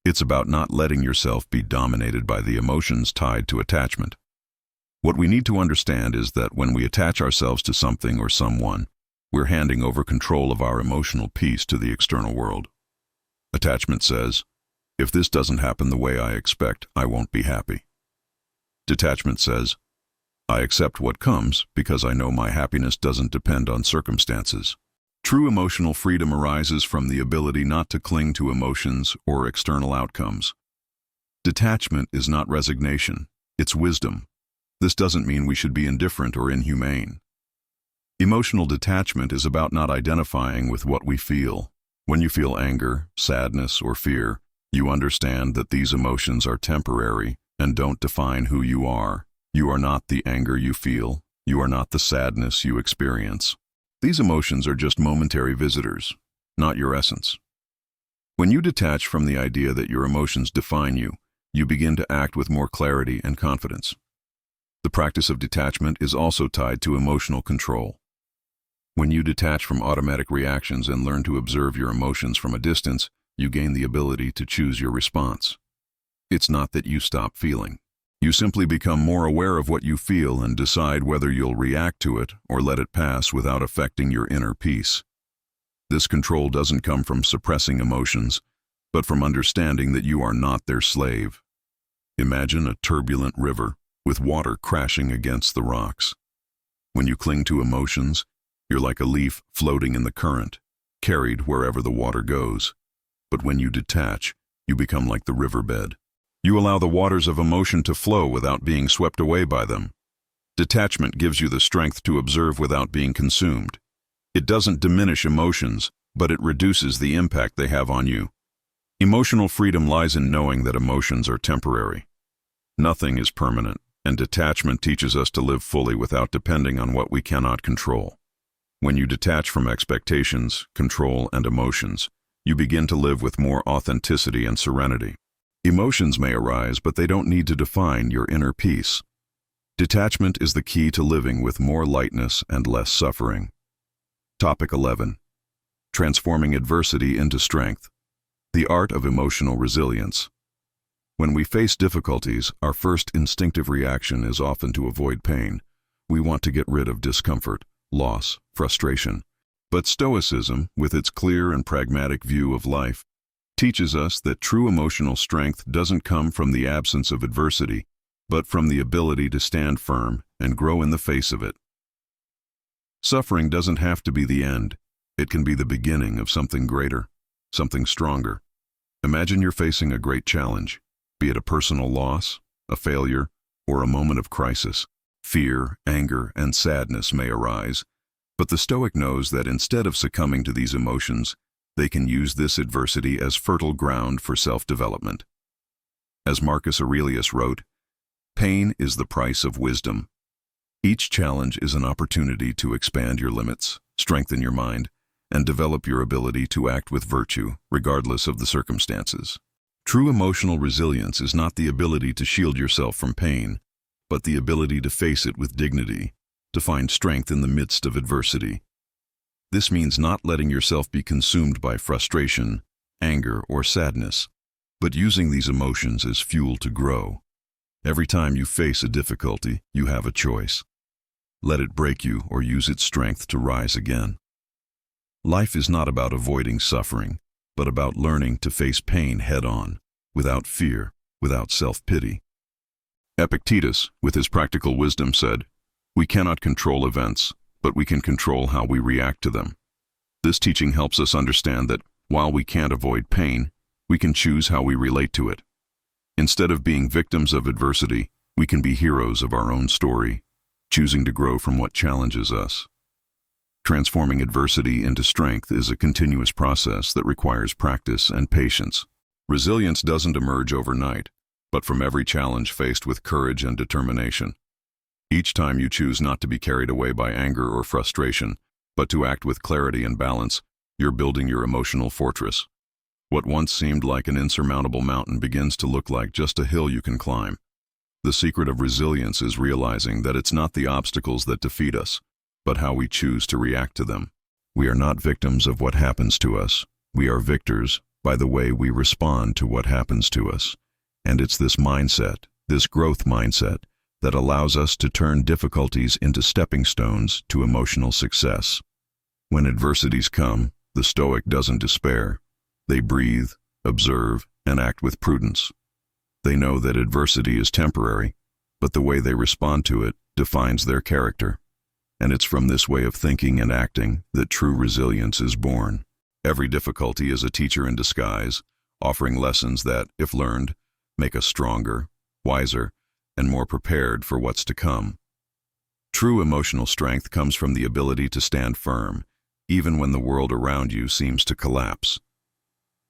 It's about not letting yourself be dominated by the emotions tied to attachment. What we need to understand is that when we attach ourselves to something or someone, we're handing over control of our emotional peace to the external world. Attachment says, if this doesn't happen the way I expect, I won't be happy. Detachment says, I accept what comes because I know my happiness doesn't depend on circumstances. True emotional freedom arises from the ability not to cling to emotions or external outcomes. Detachment is not resignation, it's wisdom. This doesn't mean we should be indifferent or inhumane. Emotional detachment is about not identifying with what we feel. When you feel anger, sadness, or fear, you understand that these emotions are temporary and don't define who you are. You are not the anger you feel. You are not the sadness you experience. These emotions are just momentary visitors, not your essence. When you detach from the idea that your emotions define you, you begin to act with more clarity and confidence. The practice of detachment is also tied to emotional control. When you detach from automatic reactions and learn to observe your emotions from a distance, you gain the ability to choose your response. It's not that you stop feeling. You simply become more aware of what you feel and decide whether you'll react to it or let it pass without affecting your inner peace. This control doesn't come from suppressing emotions, but from understanding that you are not their slave. Imagine a turbulent river with water crashing against the rocks. When you cling to emotions, you're like a leaf floating in the current, carried wherever the water goes. But when you detach, you become like the riverbed. You allow the waters of emotion to flow without being swept away by them. Detachment gives you the strength to observe without being consumed. It doesn't diminish emotions, but it reduces the impact they have on you. Emotional freedom lies in knowing that emotions are temporary. Nothing is permanent, and detachment teaches us to live fully without depending on what we cannot control. When you detach from expectations, control, and emotions, you begin to live with more authenticity and serenity. Emotions may arise, but they don't need to define your inner peace. Detachment is the key to living with more lightness and less suffering. Topic 11. Transforming adversity into strength. The art of emotional resilience. When we face difficulties, our first instinctive reaction is often to avoid pain. We want to get rid of discomfort, loss, frustration. But Stoicism, with its clear and pragmatic view of life, teaches us that true emotional strength doesn't come from the absence of adversity, but from the ability to stand firm and grow in the face of it. Suffering doesn't have to be the end. It can be the beginning of something greater, something stronger. Imagine you're facing a great challenge, be it a personal loss, a failure, or a moment of crisis. Fear, anger, and sadness may arise, but the Stoic knows that instead of succumbing to these emotions, they can use this adversity as fertile ground for self-development. As Marcus Aurelius wrote, "Pain is the price of wisdom." Each challenge is an opportunity to expand your limits, strengthen your mind, and develop your ability to act with virtue, regardless of the circumstances. True emotional resilience is not the ability to shield yourself from pain, but the ability to face it with dignity, to find strength in the midst of adversity. This means not letting yourself be consumed by frustration, anger, or sadness, but using these emotions as fuel to grow. Every time you face a difficulty, you have a choice. Let it break you or use its strength to rise again. Life is not about avoiding suffering, but about learning to face pain head-on, without fear, without self-pity. Epictetus, with his practical wisdom, said, "We cannot control events, but we can control how we react to them." This teaching helps us understand that, while we can't avoid pain, we can choose how we relate to it. Instead of being victims of adversity, we can be heroes of our own story, choosing to grow from what challenges us. Transforming adversity into strength is a continuous process that requires practice and patience. Resilience doesn't emerge overnight, but from every challenge faced with courage and determination. Each time you choose not to be carried away by anger or frustration, But to act with clarity and balance, you're building your emotional fortress. What once seemed like an insurmountable mountain begins to look like just a hill you can climb. The secret of resilience is realizing that it's not the obstacles that defeat us, but how we choose to react to them. We are not victims of what happens to us. We are victors by the way we respond to what happens to us. And it's this mindset, this growth mindset, that allows us to turn difficulties into stepping stones to emotional success. When adversities come, the Stoic doesn't despair. They breathe, observe, and act with prudence. They know that adversity is temporary, but the way they respond to it defines their character. And it's from this way of thinking and acting that true resilience is born. Every difficulty is a teacher in disguise, offering lessons that, if learned, make us stronger, wiser, and more prepared for what's to come. True emotional strength comes from the ability to stand firm, even when the world around you seems to collapse.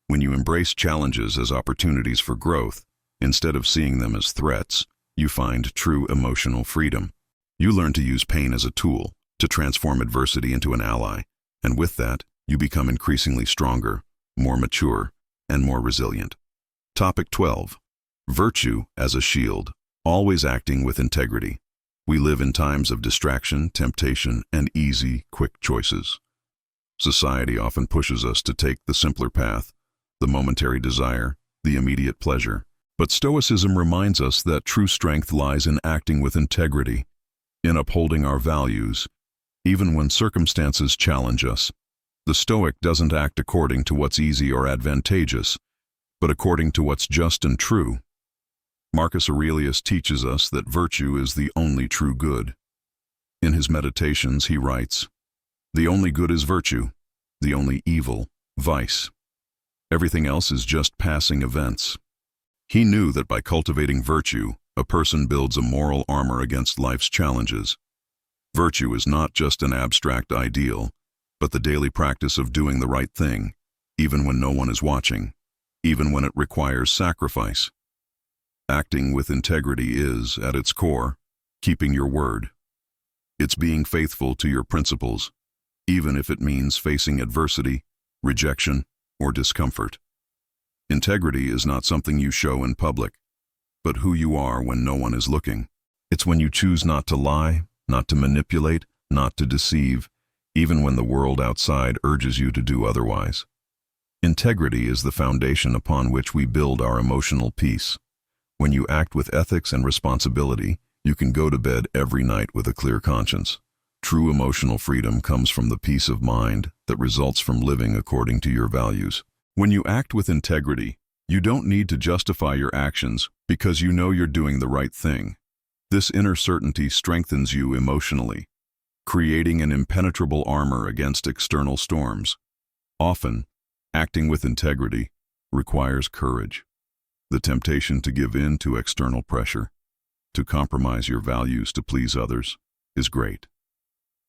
When you embrace challenges as opportunities for growth, instead of seeing them as threats, you find true emotional freedom. You learn to use pain as a tool, to transform adversity into an ally, and with that, you become increasingly stronger, more mature, and more resilient. Topic 12. Virtue as a shield. Always acting with integrity. We live in times of distraction, temptation, and easy, quick choices. Society often pushes us to take the simpler path, the momentary desire, the immediate pleasure. But Stoicism reminds us that true strength lies in acting with integrity, in upholding our values, even when circumstances challenge us. The Stoic doesn't act according to what's easy or advantageous, but according to what's just and true. Marcus Aurelius teaches us that virtue is the only true good. In his Meditations, he writes, "The only good is virtue, the only evil, vice. Everything else is just passing events." He knew that by cultivating virtue, a person builds a moral armor against life's challenges. Virtue is not just an abstract ideal, but the daily practice of doing the right thing, even when no one is watching, even when it requires sacrifice. Acting with integrity is, at its core, keeping your word. It's being faithful to your principles, even if it means facing adversity, rejection, or discomfort. Integrity is not something you show in public, but who you are when no one is looking. It's when you choose not to lie, not to manipulate, not to deceive, even when the world outside urges you to do otherwise. Integrity is the foundation upon which we build our emotional peace. When you act with ethics and responsibility, you can go to bed every night with a clear conscience. True emotional freedom comes from the peace of mind that results from living according to your values. When you act with integrity, you don't need to justify your actions because you know you're doing the right thing. This inner certainty strengthens you emotionally, creating an impenetrable armor against external storms. Often, acting with integrity requires courage. The temptation to give in to external pressure, to compromise your values to please others, is great.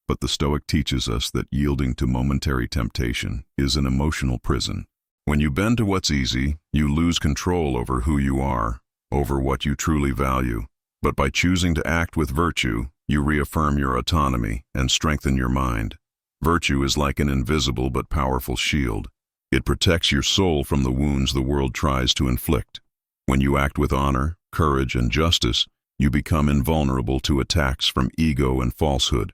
But the Stoic teaches us that yielding to momentary temptation is an emotional prison. When you bend to what's easy, you lose control over who you are, over what you truly value. But by choosing to act with virtue, you reaffirm your autonomy and strengthen your mind. Virtue is like an invisible but powerful shield. It protects your soul from the wounds the world tries to inflict. When you act with honor, courage, and justice, you become invulnerable to attacks from ego and falsehood.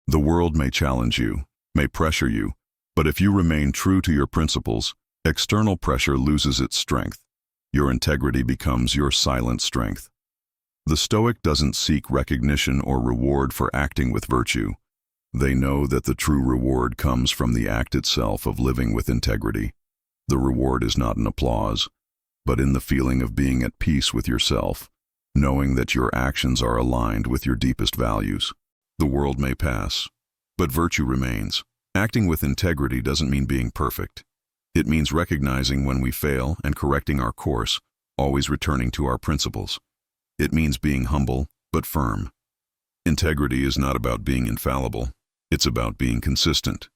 The world may challenge you, may pressure you, but if you remain true to your principles, external pressure loses its strength. Your integrity becomes your silent strength. The Stoic doesn't seek recognition or reward for acting with virtue. They know that the true reward comes from the act itself of living with integrity. The reward is not in applause, but in the feeling of being at peace with yourself, knowing that your actions are aligned with your deepest values. The world may pass, but virtue remains. Acting with integrity doesn't mean being perfect. It means recognizing when we fail and correcting our course, always returning to our principles. It means being humble, but firm. Integrity is not about being infallible. It's about being consistent.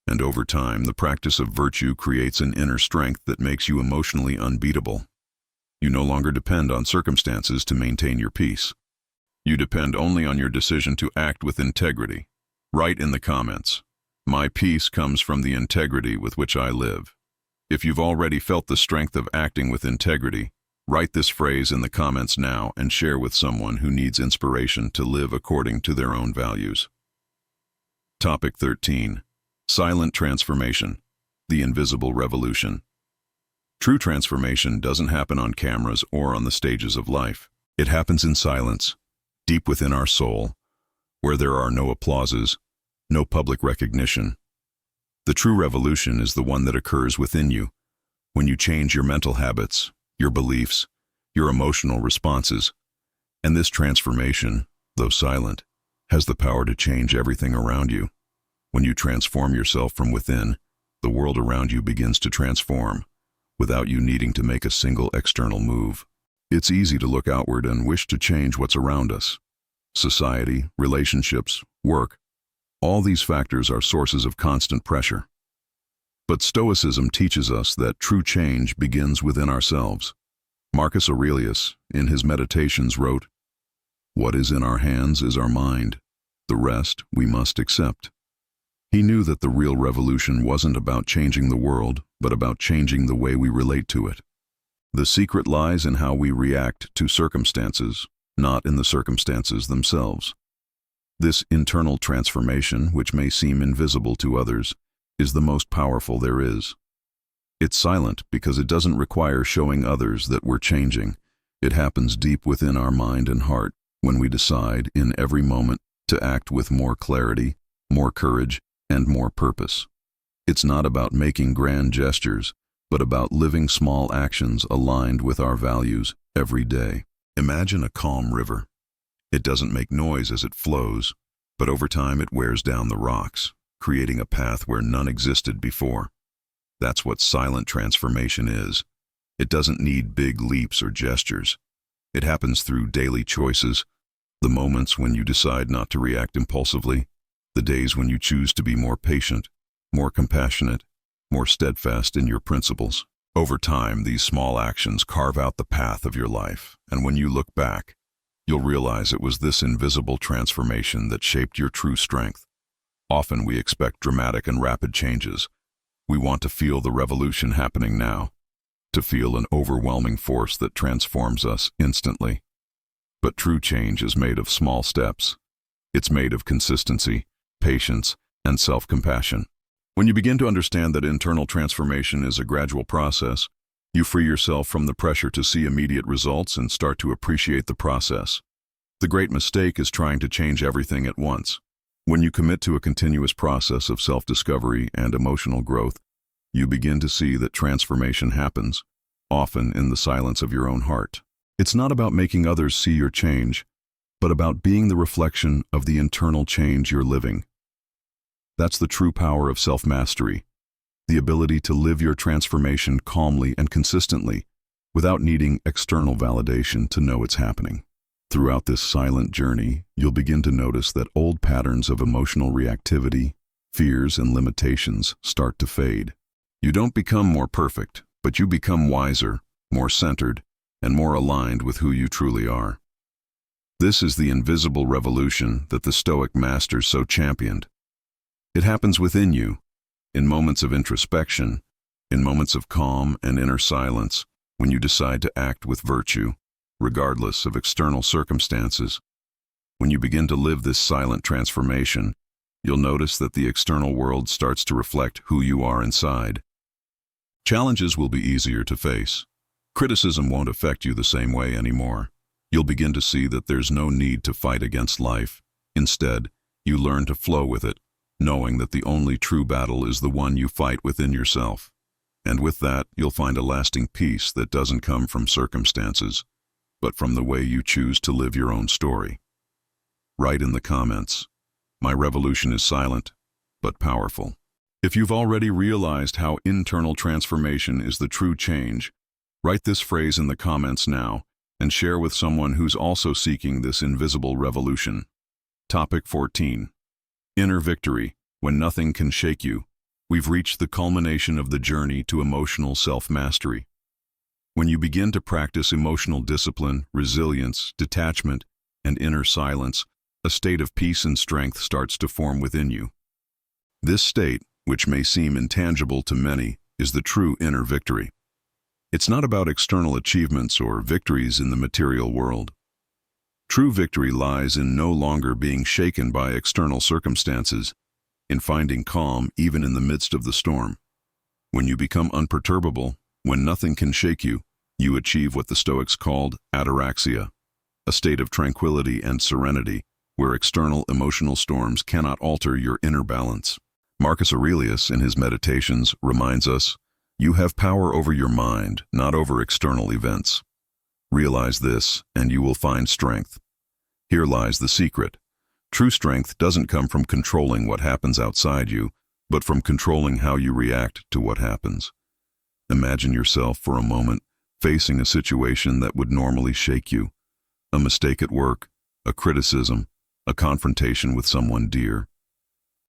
And over time, the practice of virtue creates an inner strength that makes you emotionally unbeatable. You no longer depend on circumstances to maintain your peace. You depend only on your decision to act with integrity. Write in the comments, My peace comes from the integrity with which I live. If you've already felt the strength of acting with integrity, write this phrase in the comments now and share with someone who needs inspiration to live according to their own values. Topic 13. Silent transformation. The invisible revolution. True transformation doesn't happen on cameras or on the stages of life. It happens in silence, deep within our soul, where there are no applauses, no public recognition. The true revolution is the one that occurs within you, when you change your mental habits, your beliefs, your emotional responses. And this transformation, though silent, has the power to change everything around you. When you transform yourself from within, the world around you begins to transform, without you needing to make a single external move. It's easy to look outward and wish to change what's around us. Society, relationships, work, all these factors are sources of constant pressure. But Stoicism teaches us that true change begins within ourselves. Marcus Aurelius, in his Meditations, wrote, "What is in our hands is our mind. The rest we must accept." He knew that the real revolution wasn't about changing the world, but about changing the way we relate to it. The secret lies in how we react to circumstances, not in the circumstances themselves. This internal transformation, which may seem invisible to others, is the most powerful there is. It's silent because it doesn't require showing others that we're changing. It happens deep within our mind and heart when we decide in every moment to act with more clarity, more courage, and more purpose. It's not about making grand gestures, but about living small actions aligned with our values every day. Imagine a calm river. It doesn't make noise as it flows, but over time it wears down the rocks, creating a path where none existed before. That's what silent transformation is. It doesn't need big leaps or gestures. It happens through daily choices, the moments when you decide not to react impulsively, the days when you choose to be more patient, more compassionate, more steadfast in your principles. Over time, these small actions carve out the path of your life, and when you look back, you'll realize it was this invisible transformation that shaped your true strength. Often we expect dramatic and rapid changes. We want to feel the revolution happening now, to feel an overwhelming force that transforms us instantly. But true change is made of small steps. It's made of consistency, patience, and self-compassion. When you begin to understand that internal transformation is a gradual process, you free yourself from the pressure to see immediate results and start to appreciate the process. The great mistake is trying to change everything at once. When you commit to a continuous process of self-discovery and emotional growth, you begin to see that transformation happens, often in the silence of your own heart. It's not about making others see your change, but about being the reflection of the internal change you're living. That's the true power of self-mastery, the ability to live your transformation calmly and consistently, without needing external validation to know it's happening. Throughout this silent journey, you'll begin to notice that old patterns of emotional reactivity, fears, and limitations start to fade. You don't become more perfect, but you become wiser, more centered, and more aligned with who you truly are. This is the invisible revolution that the Stoic masters so championed. It happens within you, in moments of introspection, in moments of calm and inner silence, when you decide to act with virtue, regardless of external circumstances. When you begin to live this silent transformation, you'll notice that the external world starts to reflect who you are inside. Challenges will be easier to face. Criticism won't affect you the same way anymore. You'll begin to see that there's no need to fight against life. Instead, you learn to flow with it, knowing that the only true battle is the one you fight within yourself. And with that, you'll find a lasting peace that doesn't come from circumstances, but from the way you choose to live your own story. Write in the comments, "My revolution is silent, but powerful." If you've already realized how internal transformation is the true change, write this phrase in the comments now and share with someone who's also seeking this invisible revolution. Topic 14. Inner victory, when nothing can shake you. We've reached the culmination of the journey to emotional self-mastery. When you begin to practice emotional discipline, resilience, detachment, and inner silence, a state of peace and strength starts to form within you. This state, which may seem intangible to many, is the true inner victory. It's not about external achievements or victories in the material world. True victory lies in no longer being shaken by external circumstances, in finding calm even in the midst of the storm. When you become unperturbable, when nothing can shake you, you achieve what the Stoics called ataraxia, a state of tranquility and serenity where external emotional storms cannot alter your inner balance. Marcus Aurelius, in his Meditations, reminds us, "You have power over your mind, not over external events. Realize this, and you will find strength." Here lies the secret. True strength doesn't come from controlling what happens outside you, but from controlling how you react to what happens. Imagine yourself for a moment facing a situation that would normally shake you. A mistake at work, a criticism, a confrontation with someone dear.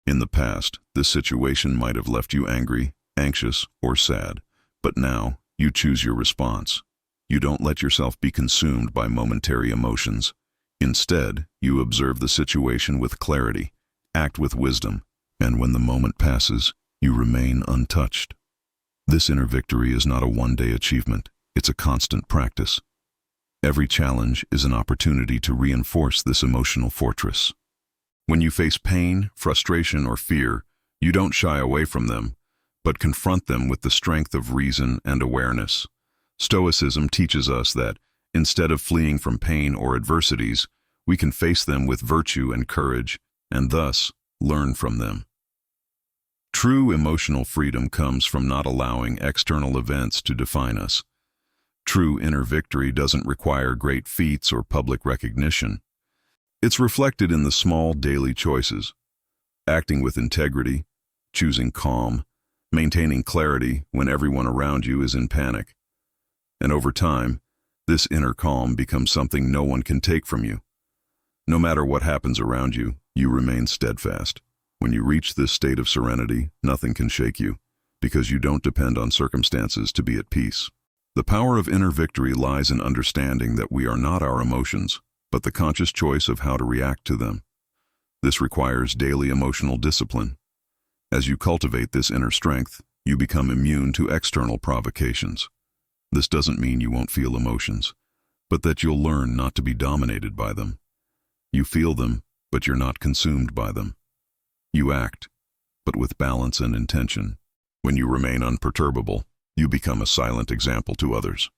In the past, this situation might have left you angry, anxious, or sad, but now you choose your response. You don't let yourself be consumed by momentary emotions. Instead, you observe the situation with clarity, act with wisdom, and when the moment passes, you remain untouched. This inner victory is not a one-day achievement, it's a constant practice. Every challenge is an opportunity to reinforce this emotional fortress. When you face pain, frustration, or fear, you don't shy away from them, but confront them with the strength of reason and awareness. Stoicism teaches us that, instead of fleeing from pain or adversities, we can face them with virtue and courage, and thus learn from them. True emotional freedom comes from not allowing external events to define us. True inner victory doesn't require great feats or public recognition. It's reflected in the small daily choices, acting with integrity, choosing calm, maintaining clarity when everyone around you is in panic. And over time, this inner calm becomes something no one can take from you. No matter what happens around you, you remain steadfast. When you reach this state of serenity, nothing can shake you, because you don't depend on circumstances to be at peace. The power of inner victory lies in understanding that we are not our emotions, but the conscious choice of how to react to them. This requires daily emotional discipline. As you cultivate this inner strength, you become immune to external provocations. This doesn't mean you won't feel emotions, but that you'll learn not to be dominated by them. You feel them, but you're not consumed by them. You act, but with balance and intention. When you remain unperturbable, you become a silent example to others.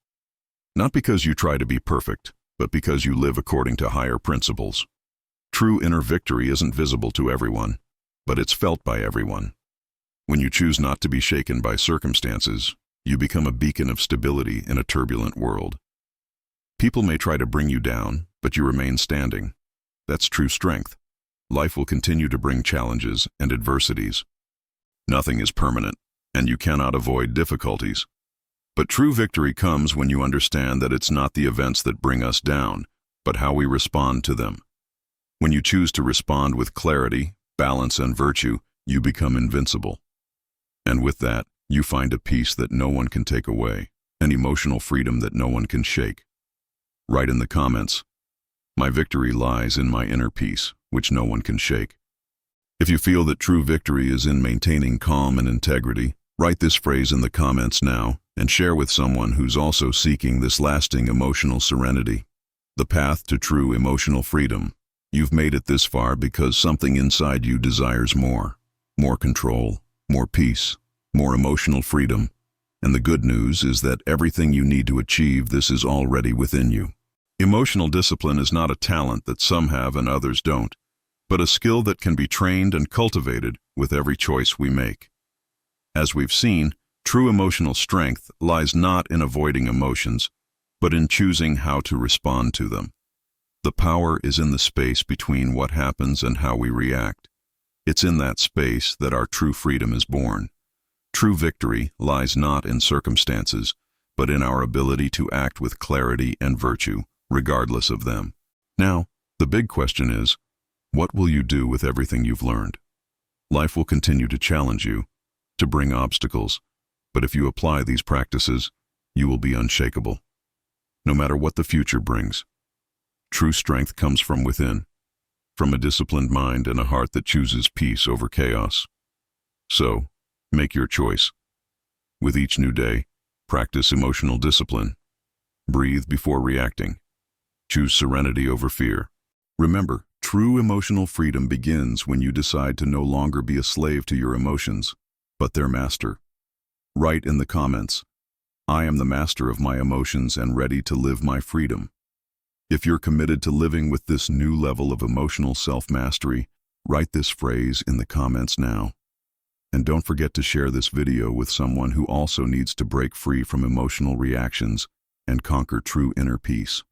Not because you try to be perfect, but because you live according to higher principles. True inner victory isn't visible to everyone, but it's felt by everyone. When you choose not to be shaken by circumstances, you become a beacon of stability in a turbulent world. People may try to bring you down, but you remain standing. That's true strength. Life will continue to bring challenges and adversities. Nothing is permanent, and you cannot avoid difficulties. But true victory comes when you understand that it's not the events that bring us down, but how we respond to them. When you choose to respond with clarity, balance, and virtue, you become invincible. And with that, you find a peace that no one can take away, an emotional freedom that no one can shake. Write in the comments, "My victory lies in my inner peace, which no one can shake." If you feel that true victory is in maintaining calm and integrity, write this phrase in the comments now and share with someone who's also seeking this lasting emotional serenity. The path to true emotional freedom. You've made it this far because something inside you desires more. More control, more peace, more emotional freedom. And the good news is that everything you need to achieve this is already within you. Emotional discipline is not a talent that some have and others don't, but a skill that can be trained and cultivated with every choice we make. As we've seen, true emotional strength lies not in avoiding emotions, but in choosing how to respond to them. The power is in the space between what happens and how we react. It's in that space that our true freedom is born. True victory lies not in circumstances, but in our ability to act with clarity and virtue, regardless of them. Now, the big question is, what will you do with everything you've learned? Life will continue to challenge you, to bring obstacles, but if you apply these practices, you will be unshakable. No matter what the future brings, true strength comes from within, from a disciplined mind and a heart that chooses peace over chaos. So, make your choice. With each new day, practice emotional discipline. Breathe before reacting. Choose serenity over fear. Remember, true emotional freedom begins when you decide to no longer be a slave to your emotions, but their master. Write in the comments, "I am the master of my emotions and ready to live my freedom." If you're committed to living with this new level of emotional self-mastery, write this phrase in the comments now. And don't forget to share this video with someone who also needs to break free from emotional reactions and conquer true inner peace.